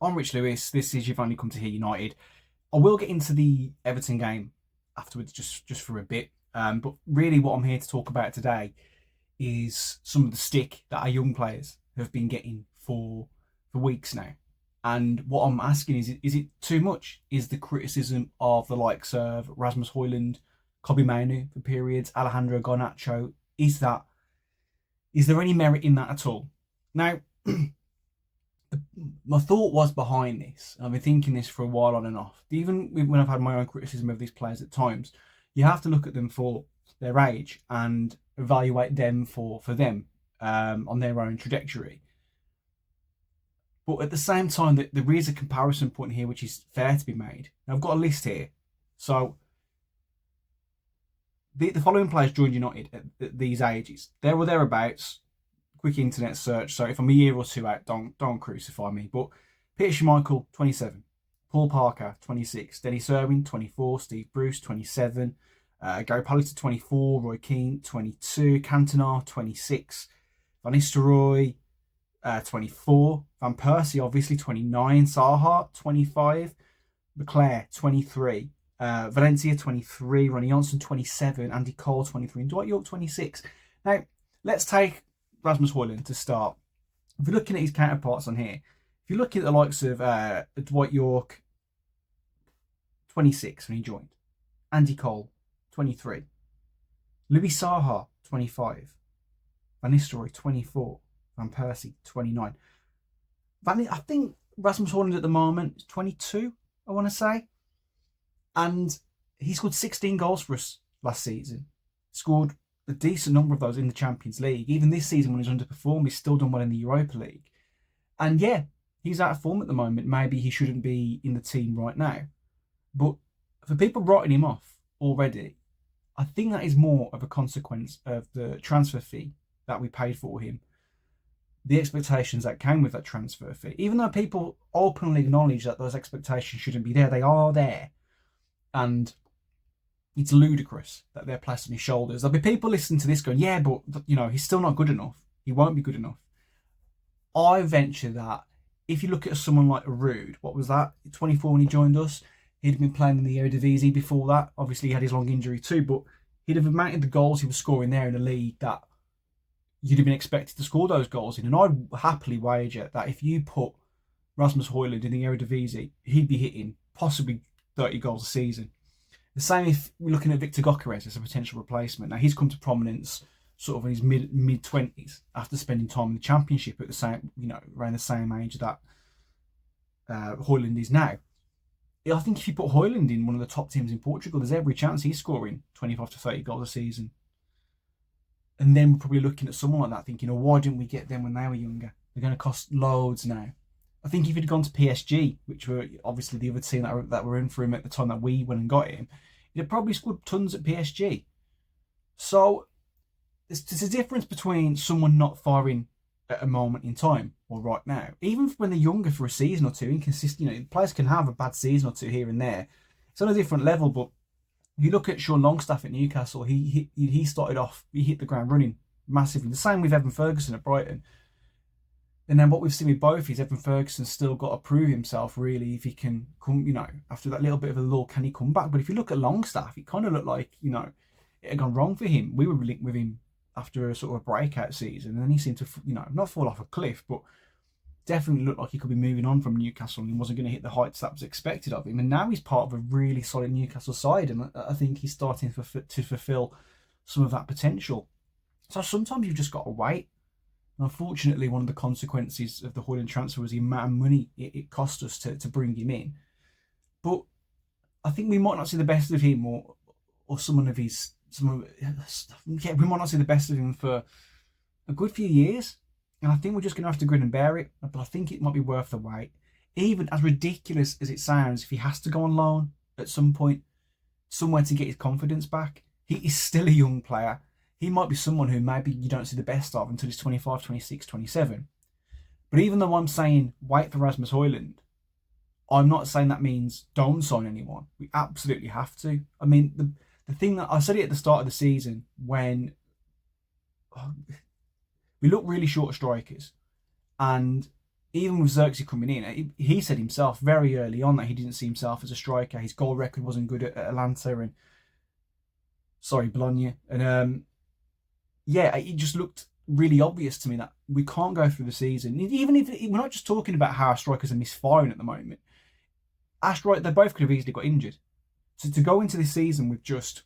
I'm Rich Lewis. This is You've Only Come to Hear United. I will get into the Everton game afterwards, just for a bit. But really, what I'm here to talk about today is some of the stick that our young players have been getting for weeks now. And what I'm asking is it too much? Is the criticism of the likes of Rasmus Hojlund, Kobe Mainu for periods, Alejandro Garnacho, is there any merit in that at all? Now, my thought was behind this, and I've been thinking this for a while on and off. Even when I've had my own criticism of these players at times, you have to look at them for their age and evaluate them for them on their own trajectory. But at the same time, there is a comparison point here which is fair to be made. Now, I've got a list here. So the following players joined United at these ages. There or thereabouts. Quick internet search. So if I'm a year or two out, don't crucify me. But Peter Schmeichel, 27. Paul Parker, 26. Dennis Irwin, 24. Steve Bruce, 27. Gary Pallister, 24. Roy Keane, 22. Cantona, 26. Van Nistelrooy, 24. Van Persie, obviously, 29. Saha, 25. Leclerc, 23. Valencia, 23. Ronnie Johnson, 27. Andy Cole, 23. And Dwight York, 26. Now, let's take Rasmus Hojlund to start. If you're looking at his counterparts on here, if you look at the likes of Dwight York, 26 when he joined. Andy Cole, 23. Louis Saha, 25. Van Nistelrooy, 24. Van Persie, 29. I think Rasmus Hojlund at the moment is 22, I want to say. And he scored 16 goals for us last season. Scored a decent number of those in the Champions League. Even this season when he's underperformed, he's still done well in the Europa League. And yeah, he's out of form at the moment. Maybe he shouldn't be in the team right now. But for people writing him off already, I think that is more of a consequence of the transfer fee that we paid for him. The expectations that came with that transfer fee. Even though people openly acknowledge that those expectations shouldn't be there, they are there. And it's ludicrous that they're placed on his shoulders. There'll be people listening to this going, yeah, but he's still not good enough. He won't be good enough. I venture that if you look at someone like Ruud, what was that? 24 when he joined us. He'd been playing in the Eredivisie before that. Obviously, he had his long injury too, but he'd have mounted the goals he was scoring there in a league that you'd have been expected to score those goals in. And I'd happily wager that if you put Rasmus Hojlund in the Eredivisie, he'd be hitting possibly 30 goals a season. The same if we're looking at Victor Gyökeres as a potential replacement. Now, he's come to prominence sort of in his mid-20s after spending time in the Championship at the same, around the same age that Hojlund is now. I think if you put Hojlund in one of the top teams in Portugal, there's every chance he's scoring 25 to 30 goals a season. And then we're probably looking at someone like that thinking, why didn't we get them when they were younger? They're going to cost loads now. I think if he'd gone to PSG, which were obviously the other team that were in for him at the time that we went and got him, he'd have probably scored tons at PSG. So there's a difference between someone not firing at a moment in time or right now. Even when they're younger for a season or two, inconsistent, players can have a bad season or two here and there. It's on a different level, but if you look at Sean Longstaff at Newcastle, he started off, he hit the ground running massively. The same with Evan Ferguson at Brighton. And then what we've seen with both is Evan Ferguson's still got to prove himself, really, if he can come, after that little bit of a lull, can he come back? But if you look at Longstaff, it kind of looked like, it had gone wrong for him. We were linked with him after a sort of a breakout season, and then he seemed to, not fall off a cliff, but definitely looked like he could be moving on from Newcastle and he wasn't going to hit the heights that was expected of him. And now he's part of a really solid Newcastle side, and I think he's starting to fulfill some of that potential. So sometimes you've just got to wait. Unfortunately, one of the consequences of the Hojlund transfer was the amount of money it cost us to bring him in. But I think we might not see the best of him or we might not see the best of him for a good few years. And I think we're just going to have to grin and bear it. But I think it might be worth the wait. Even as ridiculous as it sounds, if he has to go on loan at some point, somewhere to get his confidence back, he is still a young player. He might be someone who maybe you don't see the best of until he's 25, 26, 27. But even though I'm saying wait for Rasmus Hojlund, I'm not saying that means don't sign anyone. We absolutely have to. I mean, the thing that I said it at the start of the season when we look really short strikers, and even with Xerxes coming in, he said himself very early on that he didn't see himself as a striker. His goal record wasn't good at Atlanta and Bologna, and yeah, it just looked really obvious to me that we can't go through the season. Even if we're not just talking about how our strikers are misfiring at the moment, they both could have easily got injured. So to go into this season with just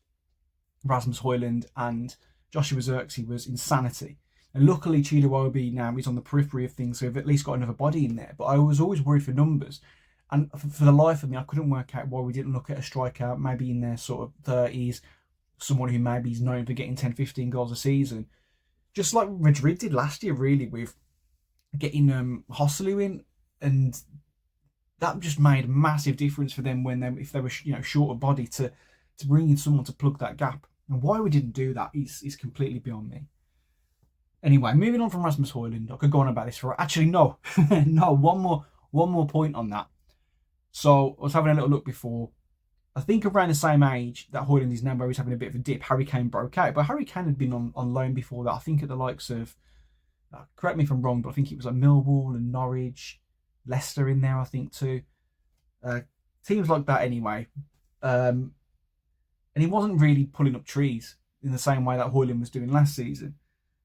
Rasmus Hojlund and Joshua Xerxes was insanity. And luckily, Chidowobi now is on the periphery of things, so we've at least got another body in there. But I was always worried for numbers. And for the life of me, I couldn't work out why we didn't look at a striker, maybe in their sort of 30s, someone who maybe is known for getting 10, 15 goals a season. Just like Madrid did last year, really, with getting Hojlund in. And that just made a massive difference for them if they were short of body to bring in someone to plug that gap. And why we didn't do that is completely beyond me. Anyway, moving on from Rasmus Hojlund, I could go on about this for actually no, no, one more point on that. So I was having a little look before. I think around the same age that Hojlund is now, where he's having a bit of a dip, Harry Kane broke out. But Harry Kane had been on loan before that. I think at the likes of, correct me if I'm wrong, but I think it was like Millwall and Norwich, Leicester in there, I think too. Teams like that anyway. And he wasn't really pulling up trees in the same way that Hojlund was doing last season.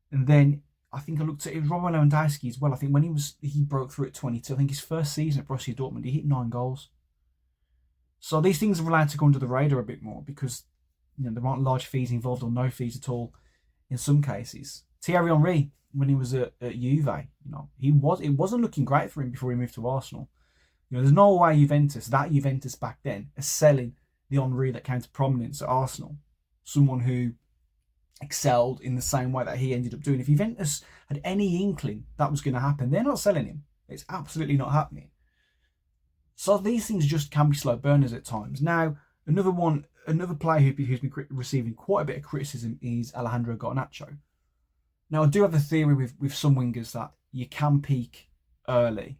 And then I think I looked at it, Robert Lewandowski as well. I think when he broke through at 22, I think his first season at Borussia Dortmund, he hit 9 goals. So these things are allowed to go under the radar a bit more because there aren't large fees involved or no fees at all in some cases. Thierry Henry, when he was at Juve, it wasn't looking great for him before he moved to Arsenal. There's no way Juventus back then, are selling the Henry that came to prominence at Arsenal, someone who excelled in the same way that he ended up doing. If Juventus had any inkling that was going to happen, they're not selling him. It's absolutely not happening. So these things just can be slow burners at times. Now, another player who's been receiving quite a bit of criticism is Alejandro Garnacho. Now, I do have a theory with some wingers that you can peak early,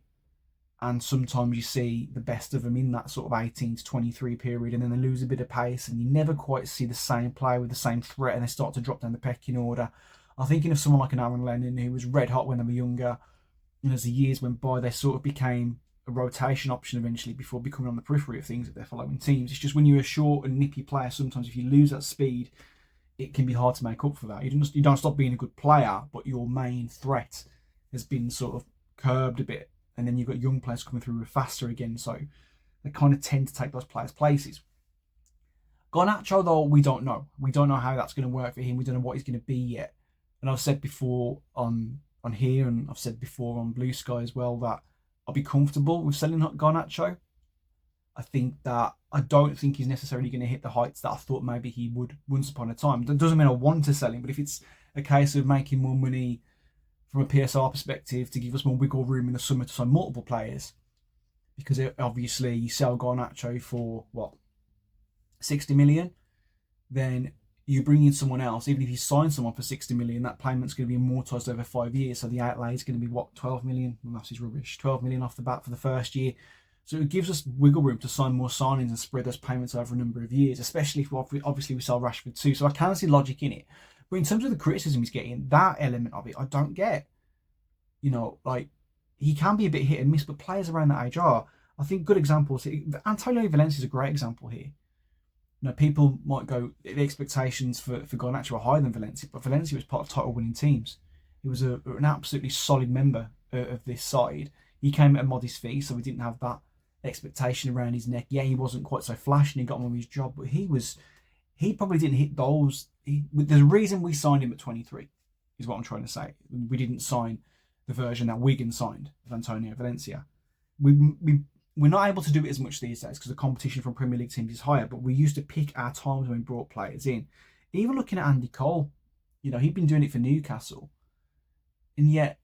and sometimes you see the best of them in that sort of 18 to 23 period, and then they lose a bit of pace, and you never quite see the same player with the same threat, and they start to drop down the pecking order. I'm thinking of someone like an Aaron Lennon, who was red hot when they were younger, and as the years went by, they sort of became a rotation option eventually before becoming on the periphery of things at their following teams. It's just when you're a short and nippy player, sometimes if you lose that speed, it can be hard to make up for that. You don't stop being a good player, but your main threat has been sort of curbed a bit. And then you've got young players coming through faster again, so they kind of tend to take those players' places. Garnacho, though, we don't know. We don't know how that's going to work for him. We don't know what he's going to be yet. And I've said before on here, and I've said before on Blue Sky as well, that I'll be comfortable with selling Garnacho. I don't think he's necessarily going to hit the heights that I thought maybe he would once upon a time. That doesn't mean I want to sell him, but if it's a case of making more money from a PSR perspective to give us more wiggle room in the summer to sign multiple players, because obviously you sell Garnacho for 60 million, then you bring in someone else. Even if you sign someone for 60 million, that payment's going to be amortized over 5 years, so the outlay is going to be 12 million. Well, that's rubbish. 12 million off the bat for the first year. So it gives us wiggle room to sign more signings and spread those payments over a number of years, especially if obviously we sell Rashford too. So I can see logic in it. But in terms of the criticism he's getting, that element of it, I don't get. He can be a bit hit and miss, but players around that age are. I think good examples. Antonio Valencia is a great example here. People might go, the expectations for Garnacho are higher than Valencia, but Valencia was part of title-winning teams. He was an absolutely solid member of this side. He came at a modest fee, so we didn't have that expectation around his neck. Yeah, he wasn't quite so flash and he got on with his job, but he probably didn't hit those. There's a reason we signed him at 23, is what I'm trying to say. We didn't sign the version that Wigan signed of Antonio Valencia. We're not able to do it as much these days because the competition from Premier League teams is higher, but we used to pick our times when we brought players in. Even looking at Andy Cole, he'd been doing it for Newcastle, and yet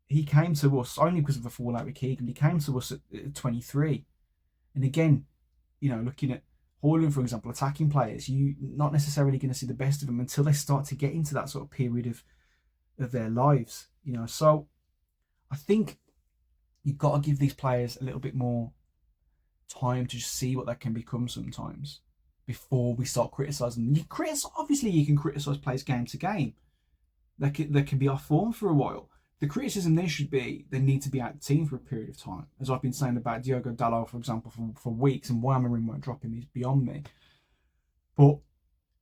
he came to us only because of the fallout with Keegan. He came to us at 23. And again, looking at Hojlund, for example, attacking players, you're not necessarily going to see the best of them until they start to get into that sort of period of their lives. So I think you've got to give these players a little bit more time to just see what they can become sometimes before we start criticising them. Obviously, you can criticise players game to game. They can be off form for a while. the criticism then should be they need to be out of the team for a period of time. As I've been saying about Diogo Dalot, for example, for weeks, and why Amorim won't drop him is beyond me. But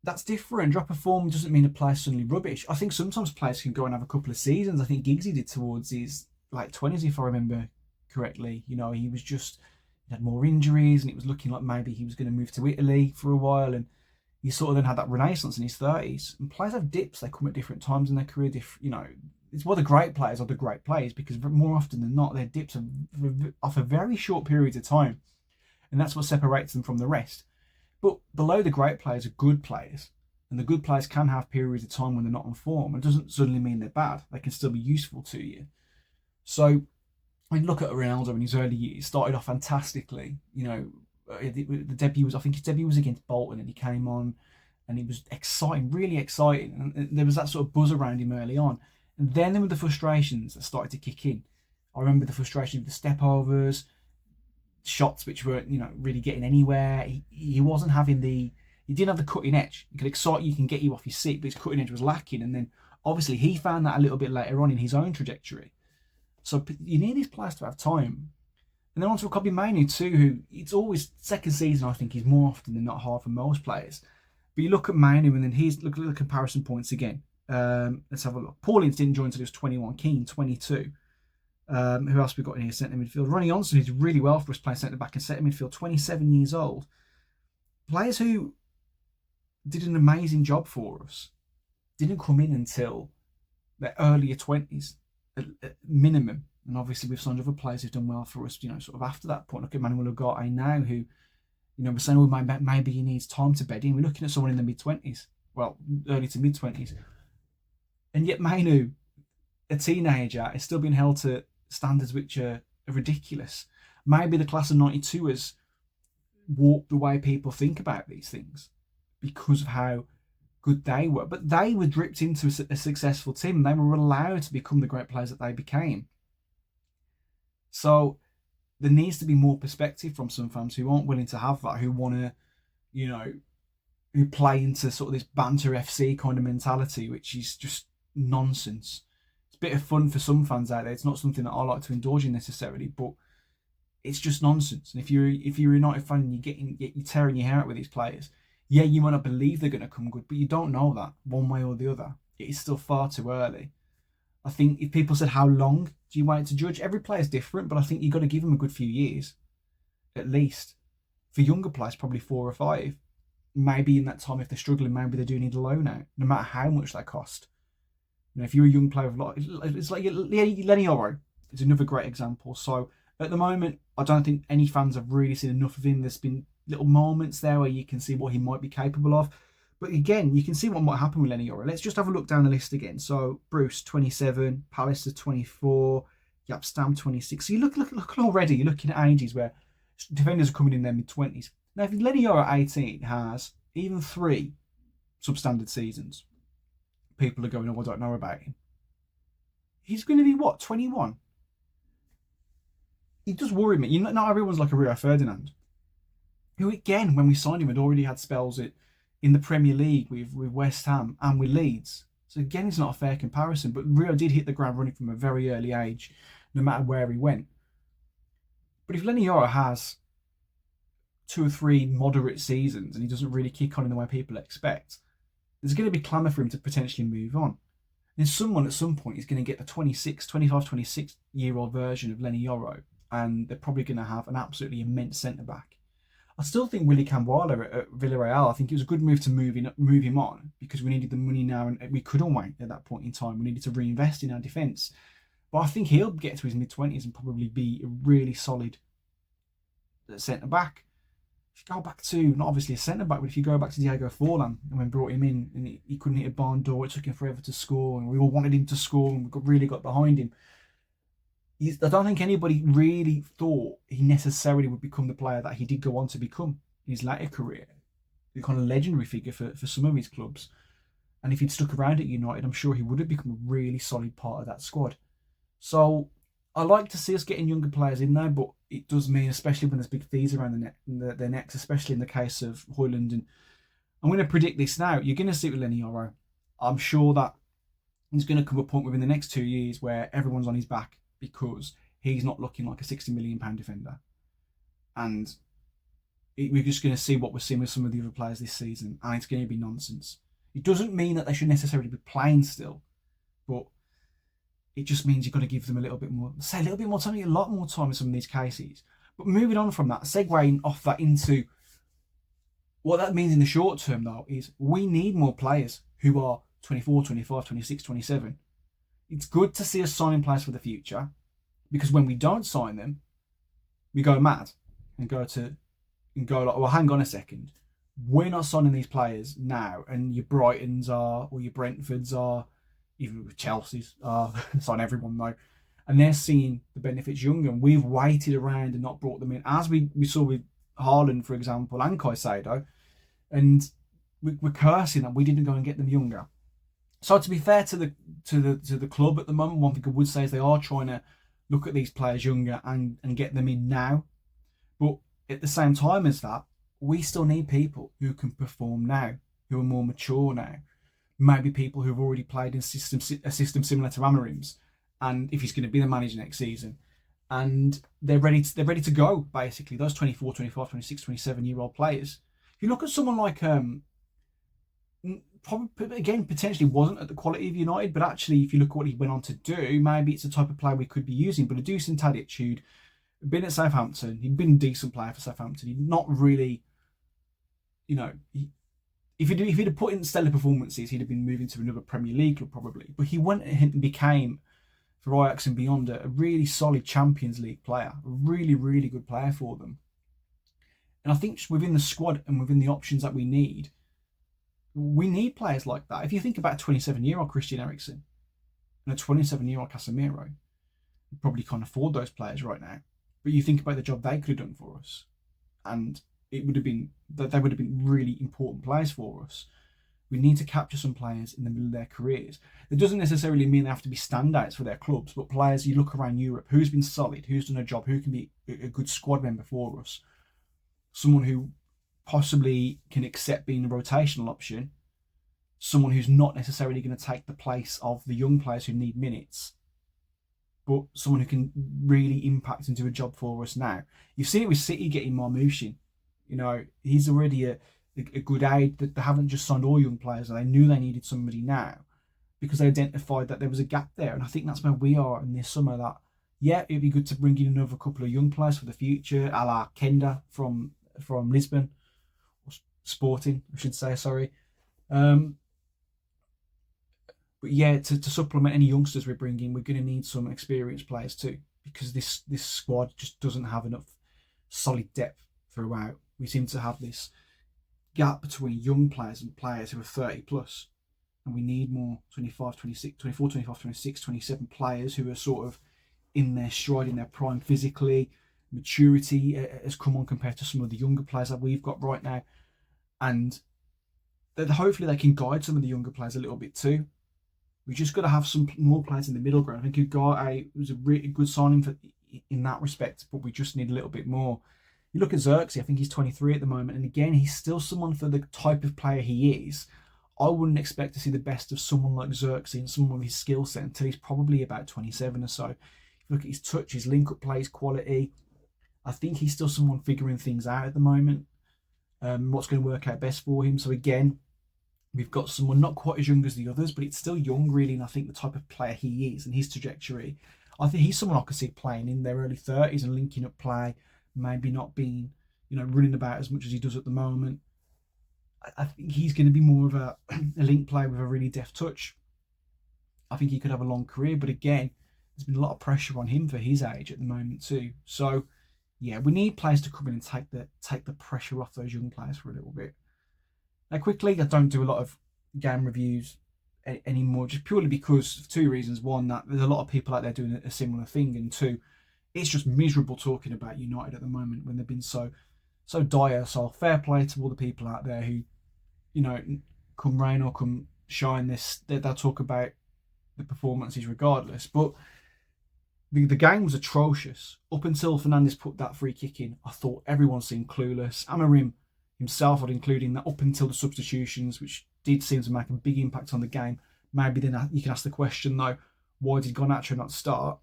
that's different. Drop of form doesn't mean a player's suddenly rubbish. I think sometimes players can go and have a couple of seasons. I think Giggsy did towards his like 20s, if I remember correctly. You know, he had more injuries, and it was looking like maybe he was going to move to Italy for a while, and he sort of then had that renaissance in his 30s. And players have dips; they come at different times in their career. You know, it's why the great players are the great players, because more often than not, their dips are off a very short periods of time, and that's what separates them from the rest. But below the great players are good players, and the good players can have periods of time when they're not on form. It doesn't suddenly mean they're bad; they can still be useful to you. So, I mean, look at Ronaldo in his early years. Started off fantastically. You know, the debut was, I think his debut was against Bolton, and he came on, and he was exciting, really exciting. And there was that sort of buzz around him early on. And then there were the frustrations that started to kick in. I remember the frustration with the step-overs, shots which weren't, really getting anywhere. He wasn't having he didn't have the cutting edge. He could excite you, can get you off your seat, but his cutting edge was lacking. And then obviously he found that a little bit later on in his own trajectory. So you need these players to have time. And then on to a Kobbie Mainoo too, who it's always second season, I think, is more often than not hard for most players. But you look at Mainoo, and then look at the comparison points again. Let's have a look. Paulins didn't join until he was 21. Keane, 22. Who else we got in here? Centre midfield. Ronnie Johnson, who's really well for us playing centre back and centre midfield, 27 years old. Players who did an amazing job for us didn't come in until their earlier 20s, at minimum. And obviously we've signed other players who've done well for us, sort of after that point. Look at Manuel Ugarte now, who, we're saying, maybe he needs time to bed in. We're looking at someone in the mid-20s. Well, early to mid-20s. And yet Mainoo, a teenager, is still being held to standards which are ridiculous. Maybe the class of 92 has warped the way people think about these things because of how good they were. But they were dripped into a successful team. They were allowed to become the great players that they became. So there needs to be more perspective from some fans who aren't willing to have that, who want to, who play into sort of this banter FC kind of mentality, which is just nonsense. It's a bit of fun for some fans out there. It's not something that I like to indulge in necessarily, but it's just nonsense. And if you're a United fan and you're tearing your hair out with these players, yeah, you might not believe they're going to come good, but you don't know that one way or the other. It is still far too early. I think if people said how long do you wait to judge, every player is different, but I think you've got to give them a good few years, at least. For younger players, probably 4 or 5. Maybe in that time, if they're struggling, maybe they do need a loan out, no matter how much they cost. If you're a young player, it's like Lenny Oro is another great example. So at the moment, I don't think any fans have really seen enough of him. There's been little moments there where you can see what he might be capable of. But again, you can see what might happen with Lenny Oro. Let's just have a look down the list again. So Bruce, 27, Pallister, 24, Jaap Stam, 26. So you look already, you're looking at ages where defenders are coming in their mid-20s. Now, if Lenny Oro at 18 has even 3 substandard seasons, people are going, oh, I don't know about him. He's going to be, 21? He does worry me. Not everyone's like a Rio Ferdinand, who, again, when we signed him, had already had spells in the Premier League with West Ham and with Leeds. So again, it's not a fair comparison, but Rio did hit the ground running from a very early age, no matter where he went. But if Lenny Oro has 2 or 3 moderate seasons and he doesn't really kick on in the way people expect, there's going to be clamour for him to potentially move on. And someone at some point is going to get the 26-year-old version of Lenny Oro, and they're probably going to have an absolutely immense centre-back. I still think Willy Camboire at Villarreal, I think it was a good move to move him on, because we needed the money now, and we couldn't wait at that point in time. We needed to reinvest in our defence. But I think he'll get to his mid-20s and probably be a really solid centre-back. If you go back to, not obviously a centre-back, but if you go back to Diego Forlan, and when we brought him in, and he couldn't hit a barn door, it took him forever to score, and we all wanted him to score, and we really got behind him. I don't think anybody really thought he necessarily would become the player that he did go on to become in his later career. The kind of legendary figure for some of his clubs. And if he'd stuck around at United, I'm sure he would have become a really solid part of that squad. So I like to see us getting younger players in there, but it does mean, especially when there's big fees around their necks, especially in the case of Hojlund. And I'm going to predict this now. You're going to see it with Lenny Oro. I'm sure that There's going to come a point within the next 2 years where everyone's on his back because he's not looking like a £60 million defender. And we're just going to see what we're seeing with some of the other players this season, and it's going to be nonsense. It doesn't mean that they should necessarily be playing still, but it just means you've got to give them a little bit more time, a lot more time in some of these cases. But moving on from that, segueing off that into what that means in the short term, though, is we need more players who are 24, 25, 26, 27. It's good to see us signing players for the future, because when we don't sign them, we go mad and go like, well, hang on a second. We're not signing these players now, and your Brightons are, or your Brentfords are, even with Chelsea's are, sign everyone though, and they're seeing the benefits younger, and we've waited around and not brought them in, as we saw with Hojlund, for example, and Caicedo, and we're cursing that we didn't go and get them younger. So to be fair to the club at the moment, one thing I would say is they are trying to look at these players younger and get them in now. But at the same time as that, we still need people who can perform now, who are more mature now. Maybe people who've already played in a system similar to Amarim's, and if he's going to be the manager next season, and they're ready to go, basically, those 24, 25, 26, 27-year-old players. If you look at someone like probably, again, potentially wasn't at the quality of United, but actually, if you look at what he went on to do, maybe it's the type of player we could be using. But a decent attitude, been at Southampton, he'd been a decent player for Southampton. He'd not really, if he'd have put in stellar performances, he'd have been moving to another Premier League club probably. But he went and became, for Ajax and beyond, a really solid Champions League player, a really, really good player for them. And I think just within the squad and within the options that we need players like that. If you think about a 27-year-old Christian Eriksen and a 27-year-old Casemiro, we probably can't afford those players right now. But you think about the job they could have done for us, and they would have been really important players for us. We need to capture some players in the middle of their careers. It doesn't necessarily mean they have to be standouts for their clubs, but players you look around Europe, who's been solid, who's done a job, who can be a good squad member for us. Someone who possibly can accept being a rotational option. Someone who's not necessarily going to take the place of the young players who need minutes, but someone who can really impact and do a job for us now. You've seen it with City getting Marmouchian. He's already a good aid. That they haven't just signed all young players, and they knew they needed somebody now because they identified that there was a gap there. And I think that's where we are in this summer. That, yeah, it'd be good to bring in another couple of young players for the future, a la Kenda from Lisbon, or Sporting, I should say, sorry. But yeah, to supplement any youngsters we're bringing, we're going to need some experienced players too, because this squad just doesn't have enough solid depth throughout. We seem to have this gap between young players and players who are 30 plus, and we need more 24, 26, 27 players who are sort of in their stride, in their prime physically. Maturity has come on compared to some of the younger players that we've got right now, and that hopefully they can guide some of the younger players a little bit too. We just got to have some more players in the middle ground. I think Ugarte was a really good signing in that respect, but we just need a little bit more. You look at Xerxes, I think he's 23 at the moment, and again, he's still someone for the type of player he is. I wouldn't expect to see the best of someone like Xerxes and someone with his skill set until he's probably about 27 or so. If you look at his touch, his link-up play, his quality, I think he's still someone figuring things out at the moment, what's going to work out best for him. So again, we've got someone not quite as young as the others, but it's still young really, and I think the type of player he is and his trajectory, I think he's someone I could see playing in their early 30s and linking up play, maybe not being, running about as much as he does at the moment. I think he's going to be more of a link player with a really deft touch. I think he could have a long career, but again, there's been a lot of pressure on him for his age at the moment too. So yeah, we need players to come in and take the pressure off those young players for a little bit. Now, quickly, I don't do a lot of game reviews anymore, just purely because of two reasons. One, that there's a lot of people out there doing a similar thing, and two, it's just miserable talking about United at the moment when they've been so dire. So fair play to all the people out there who, come rain or come shine, they'll talk about the performances regardless. But the game was atrocious. Up until Fernandes put that free kick in, I thought everyone seemed clueless. Amarim himself, I'd including that up until the substitutions, which did seem to make a big impact on the game, maybe then you can ask the question though, why did Garnacho not start?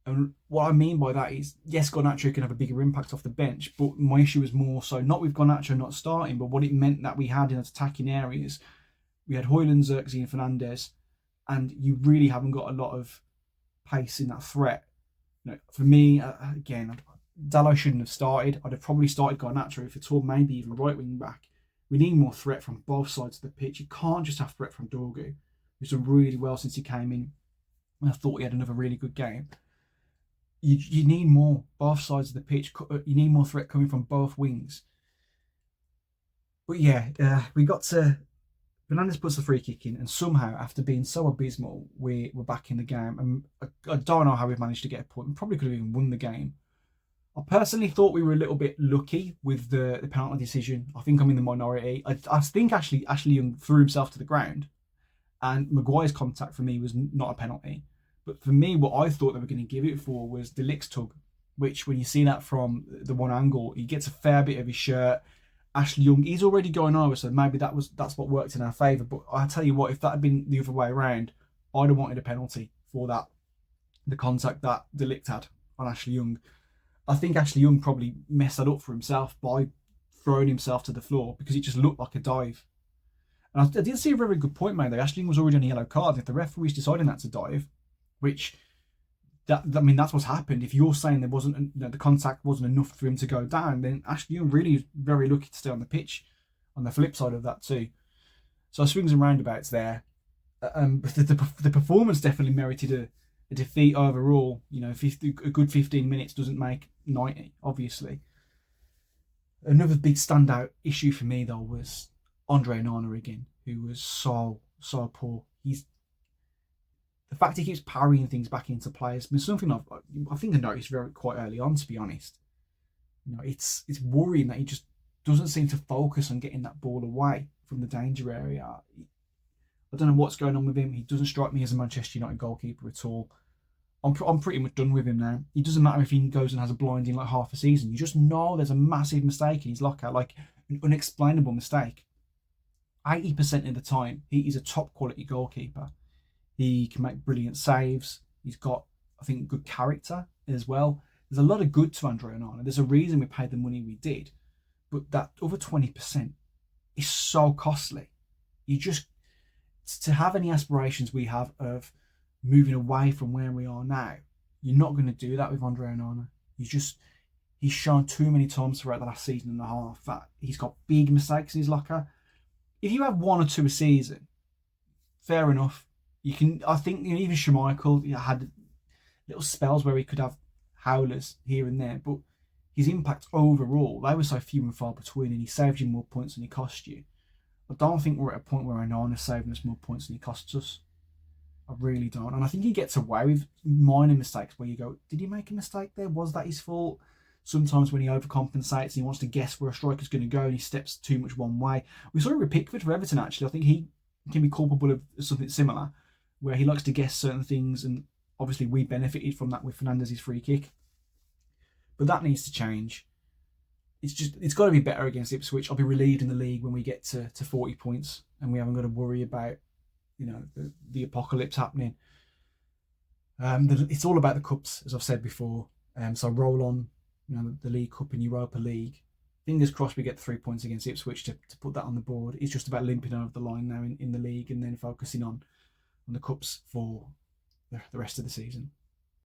And what I mean by that is, yes, Garnacho can have a bigger impact off the bench, but my issue was more so not with Garnacho not starting, but what it meant that we had in attacking areas. We had Hojlund, Xerxes, and Fernandez, and you really haven't got a lot of pace in that threat. For me, again, Dalot shouldn't have started. I'd have probably started Garnacho if at all, maybe even right wing back. We need more threat from both sides of the pitch. You can't just have threat from Dorgu, who's done really well since he came in. And I thought he had another really good game. You need more both sides of the pitch. You need more threat coming from both wings. But yeah, we got to. Fernandez puts the free kick in, and somehow, after being so abysmal, we're back in the game. And I don't know how we've managed to get a point. We probably could have even won the game. I personally thought we were a little bit lucky with the penalty decision. I think I'm in the minority. I think Ashley Young threw himself to the ground, and Maguire's contact for me was not a penalty. But for me, what I thought they were going to give it for was the Licks tug, which when you see that from the one angle, he gets a fair bit of his shirt. Ashley Young, he's already going over, so maybe that's what worked in our favour. But I tell you what, if that had been the other way around, I'd have wanted a penalty for that, the contact that De Ligt had on Ashley Young. I think Ashley Young probably messed that up for himself by throwing himself to the floor because it just looked like a dive. And I did see a very good point made there. Ashley Young was already on a yellow card, and if the referee's deciding that's a dive, which that's what's happened. If you're saying there wasn't, the contact wasn't enough for him to go down, then Ashley Young really is very lucky to stay on the pitch. On the flip side of that too, so swings and roundabouts there. But the performance definitely merited a defeat overall. A good 15 minutes doesn't make 90, obviously. Another big standout issue for me though was Andre Onana again, who was so poor. The fact he keeps parrying things back into play has been something I think I noticed quite early on, to be honest. It's worrying that he just doesn't seem to focus on getting that ball away from the danger area. I don't know what's going on with him. He doesn't strike me as a Manchester United goalkeeper at all. I'm pretty much done with him now. It doesn't matter if he goes and has a blinding like half a season. You just know there's a massive mistake in his lockout, like an unexplainable mistake. 80% of the time, he is a top quality goalkeeper. He can make brilliant saves. He's got, I think, good character as well. There's a lot of good to Andre Onana. There's a reason we paid the money we did. But that other 20% is so costly. To have any aspirations we have of moving away from where we are now, you're not going to do that with Andre Onana. He's shown too many times throughout the last season and a half that he's got big mistakes in his locker. If you have one or two a season, fair enough. I think even Schmeichel had little spells where he could have howlers here and there, but his impact overall, they were so few and far between, and he saved you more points than he cost you. I don't think we're at a point where Onana's saving us more points than he costs us. I really don't. And I think he gets away with minor mistakes where you go, did he make a mistake there? Was that his fault? Sometimes when he overcompensates and he wants to guess where a striker's going to go and he steps too much one way. We saw it with Pickford for Everton, actually. I think he can be culpable of something similar, where he likes to guess certain things, and obviously we benefited from that with Fernandez's free kick. But that needs to change. It's got to be better against Ipswich. I'll be relieved in the league when we get to 40 points and we haven't got to worry about the apocalypse happening. It's all about the cups, as I've said before. So roll on, the League Cup and Europa League. Fingers crossed we get 3 points against Ipswich to put that on the board. It's just about limping over the line now in the league and then focusing on the cups for the rest of the season.